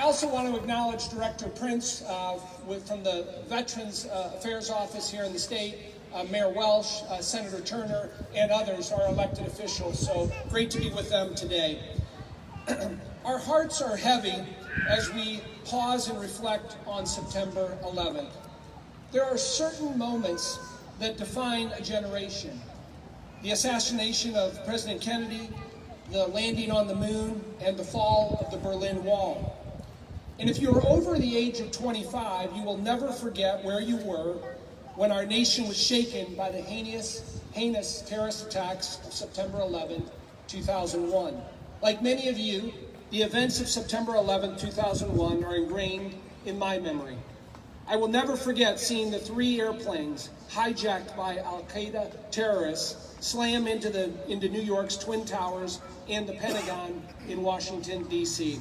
also want to acknowledge Director Prince from the Veterans Affairs Office here in the state, Mayor Welsh, Senator Turner, and others, our elected officials. So great to be with them today. Our hearts are heavy as we pause and reflect on September 11th. There are certain moments that define a generation. The assassination of President Kennedy, the landing on the moon, and the fall of the Berlin Wall. And if you're over the age of 25, you will never forget where you were when our nation was shaken by the heinous terrorist attacks of September 11, 2001. Like many of you, the events of September 11, 2001 are ingrained in my memory. I will never forget seeing the 3 airplanes hijacked by Al-Qaeda terrorists slam into New York's Twin Towers and the Pentagon in Washington, D.C.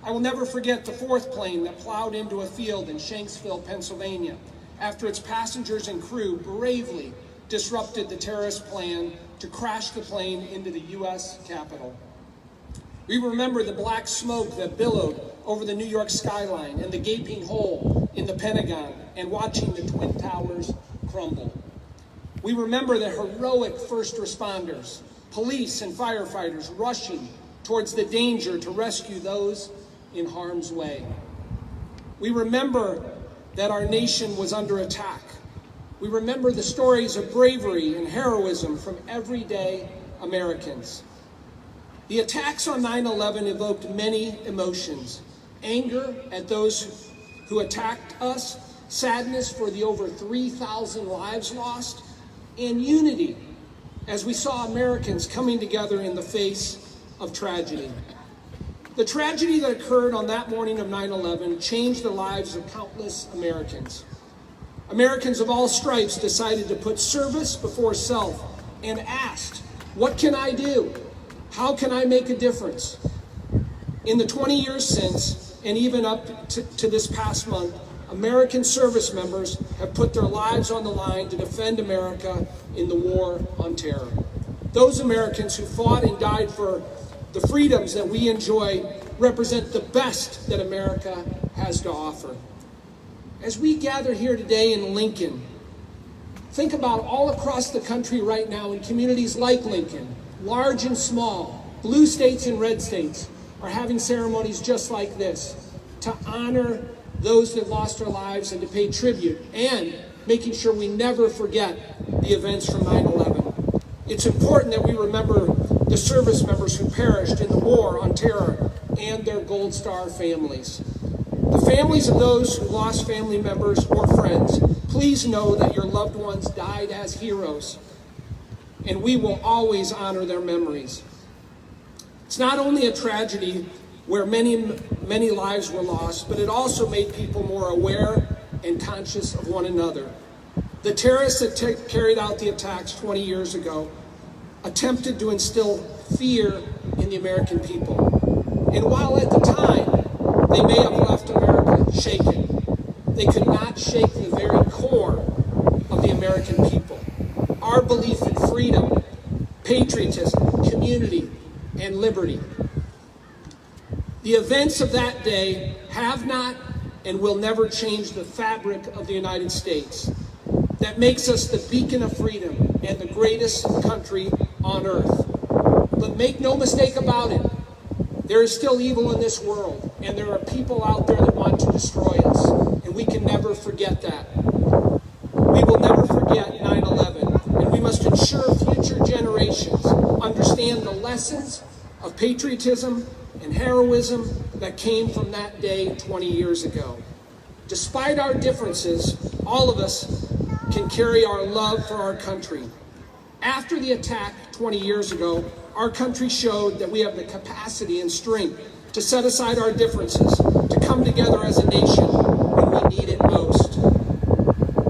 I will never forget the 4th plane that plowed into a field in Shanksville, Pennsylvania, after its passengers and crew bravely disrupted the terrorist plan to crash the plane into the U.S. Capitol. We remember the black smoke that billowed over the New York skyline and the gaping hole in the Pentagon and watching the Twin Towers crumble. We remember the heroic first responders, police and firefighters rushing towards the danger to rescue those in harm's way. We remember that our nation was under attack. We remember the stories of bravery and heroism from everyday Americans. The attacks on 9/11 evoked many emotions: anger at those who attacked us, sadness for the over 3,000 lives lost, and unity as we saw Americans coming together in the face of tragedy. The tragedy that occurred on that morning of 9/11 changed the lives of countless Americans. Americans of all stripes decided to put service before self and asked, "What can I do? How can I make a difference?" In the 20 years since, and even up to this past month, American service members have put their lives on the line to defend America in the war on terror. Those Americans who fought and died for the freedoms that we enjoy represent the best that America has to offer. As we gather here today in Lincoln, think about all across the country right now in communities like Lincoln, large and small, blue states and red states, are having ceremonies just like this to honor those that lost their lives and to pay tribute, and making sure we never forget the events from 9/11. It's important that we remember the service members who perished in the war on terror and their Gold Star families. The families of those who lost family members or friends, please know that your loved ones died as heroes, and we will always honor their memories. It's not only a tragedy where many lives were lost, but it also made people more aware and conscious of one another. The terrorists that carried out the attacks 20 years ago attempted to instill fear in the American people. And while at the time they may have left America shaken, they could not shake the very core of the American people. Our belief in freedom, patriotism, community, and liberty. The events of that day have not and will never change the fabric of the United States that makes us the beacon of freedom and the greatest country on earth. But make no mistake about it, there is still evil in this world, and there are people out there that want to destroy us, and we can never forget that. We will never forget 9/11, and we must ensure future generations understand the lessons of patriotism and heroism that came from that day 20 years ago. Despite our differences, all of us can carry our love for our country. After the attack 20 years ago, our country showed that we have the capacity and strength to set aside our differences, to come together as a nation when we need it most.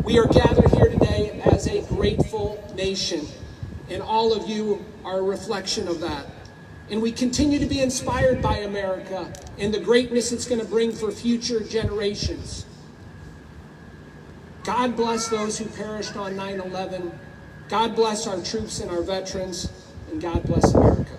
We are gathered here today as a grateful nation, and all of you are a reflection of that. And we continue to be inspired by America and the greatness it's going to bring for future generations. God bless those who perished on 9/11. God bless our troops and our veterans. And God bless America.